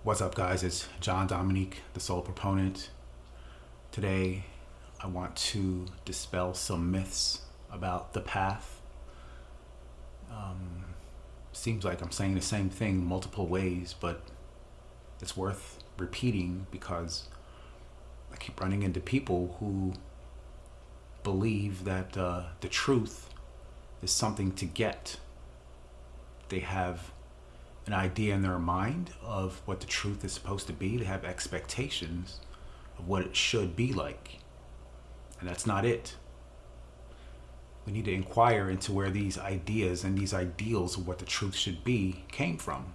What's up, guys? It's John Dominique, the Soul Proponent. Today, I want to dispel some myths about the path. Seems like I'm saying the same thing multiple ways, but it's worth repeating because I keep running into people who believe that the truth is something to get. They have an idea in their mind of what the truth is supposed to be. They have expectations of what it should be like. And that's not it. We need to inquire into where these ideas and these ideals of what the truth should be came from.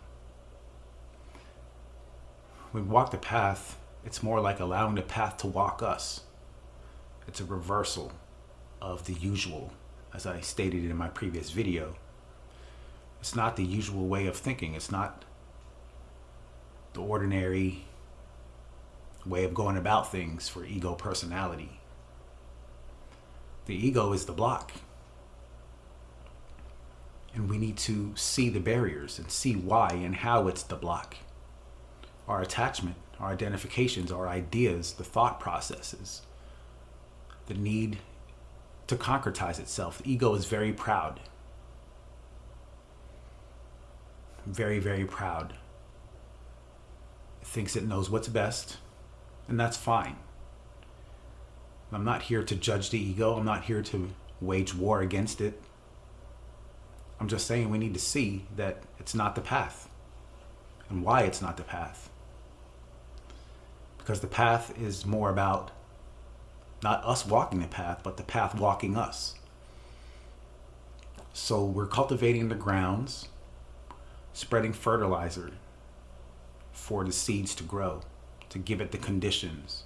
When we walk the path, it's more like allowing the path to walk us. It's a reversal of the usual, as I stated in my previous video. It's not the usual way of thinking. It's not the ordinary way of going about things for ego personality. The ego is the block. And we need to see the barriers and see why and how it's the block. Our attachment, our identifications, our ideas, the thought processes, the need to concretize itself. The ego is very proud. Very, very proud. It thinks it knows what's best, and that's fine. I'm not here to judge the ego. I'm not here to wage war against it. I'm just saying we need to see that it's not the path and why it's not the path. Because the path is more about not us walking the path, but the path walking us. So we're cultivating the grounds, spreading fertilizer for the seeds to grow, to give it the conditions.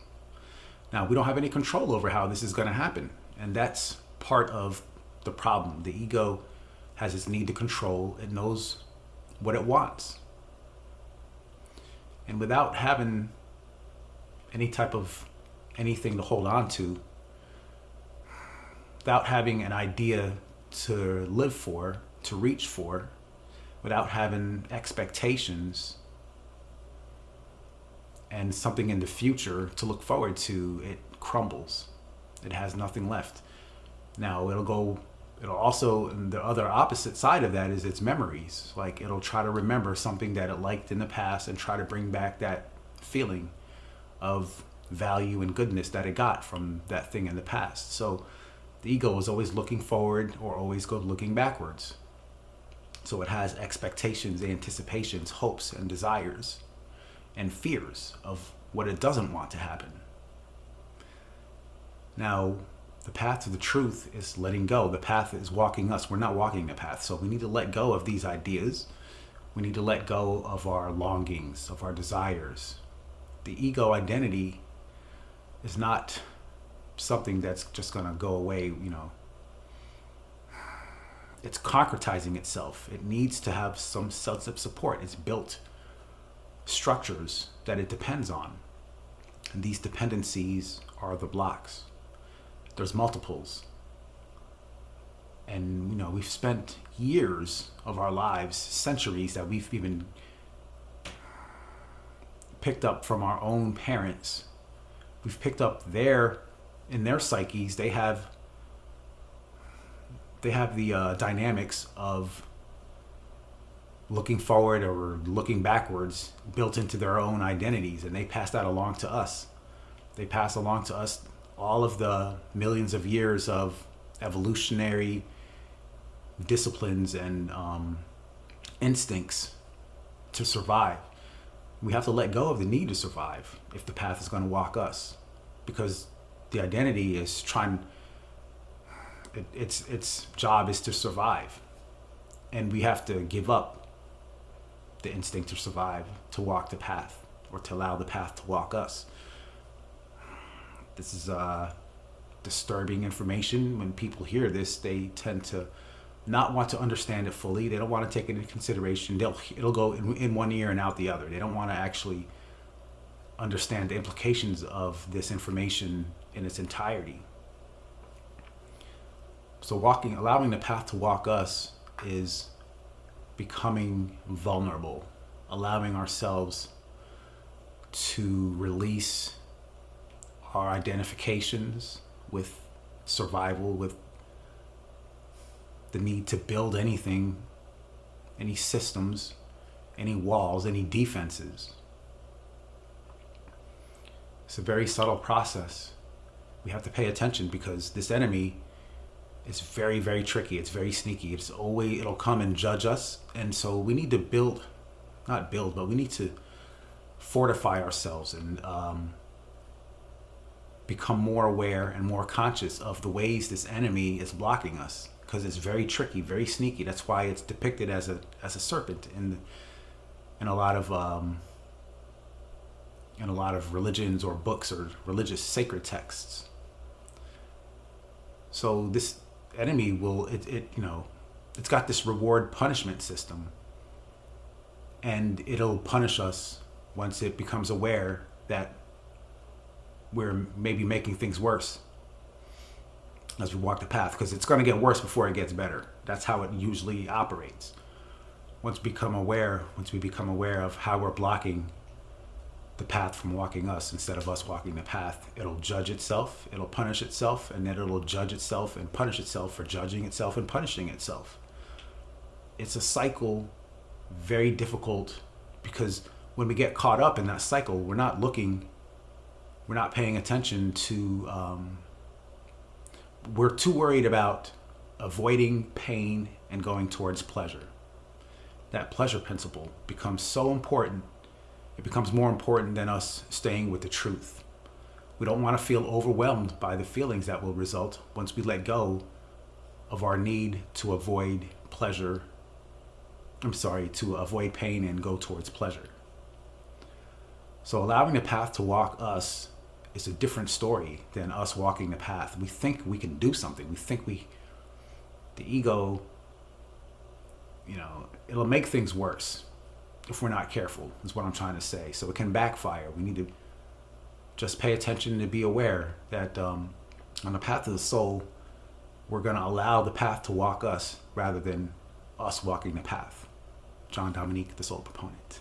Now, we don't have any control over how this is going to happen, and that's part of the problem. The ego has its need to control. It knows what it wants. And without having any type of anything to hold on to, without having an idea to live for, to reach for, without having expectations and something in the future to look forward to, it crumbles. It has nothing left. Now it'll also, and the other opposite side of that is its memories. Like it'll try to remember something that it liked in the past and try to bring back that feeling of value and goodness that it got from that thing in the past. So the ego is always looking forward or always looking backwards. So it has expectations, anticipations, hopes, and desires, and fears of what it doesn't want to happen. Now, the path to the truth is letting go. The path is walking us. We're not walking the path. So we need to let go of these ideas. We need to let go of our longings, of our desires. The ego identity is not something that's just going to go away, It's concretizing itself. It needs to have some sense of support. It's built structures that it depends on. And these dependencies are the blocks. There's multiples. And, we've spent years of our lives, centuries that we've even picked up from our own parents. We've picked up in their psyches, they have the dynamics of looking forward or looking backwards built into their own identities, and they pass that along to us. They pass along to us all of the millions of years of evolutionary disciplines and instincts to survive. We have to let go of the need to survive if the path is going to walk us, because the identity is its job is to survive, and we have to give up the instinct to survive to walk the path, or to allow the path to walk us. This is disturbing information. When people hear this, they tend to not want to understand it fully. They don't want to take it into consideration. It'll go in one ear and out the other. They don't want to actually understand the implications of this information in its entirety. So allowing the path to walk us is becoming vulnerable, allowing ourselves to release our identifications with survival, with the need to build anything, any systems, any walls, any defenses. It's a very subtle process. We have to pay attention because this enemy is very, very tricky. It's very sneaky. It'll come and judge us. And so we need to but we need to fortify ourselves and become more aware and more conscious of the ways this enemy is blocking us, because it's very tricky, very sneaky. That's why it's depicted as a serpent in a lot of religions or books or religious sacred texts. So this enemy it's got this reward punishment system, and it'll punish us once it becomes aware that we're maybe making things worse as we walk the path, because it's going to get worse before it gets better. That's how it usually operates. Once we become aware of how we're blocking the path from walking us instead of us walking the path, it'll judge itself, it'll punish itself, and then it'll judge itself and punish itself for judging itself and punishing itself. It's a cycle, very difficult, because when we get caught up in that cycle, we're not paying attention to, we're too worried about avoiding pain and going towards pleasure. That pleasure principle becomes so important. It becomes more important than us staying with the truth. We don't want to feel overwhelmed by the feelings that will result once we let go of our need to avoid pain and go towards pleasure. So allowing the path to walk us is a different story than us walking the path. We think we can do something. The ego, it'll make things worse if we're not careful, is what I'm trying to say. So it can backfire. We need to just pay attention and be aware that on the path of the soul, we're going to allow the path to walk us rather than us walking the path. John Dominique, the Soul Proponent.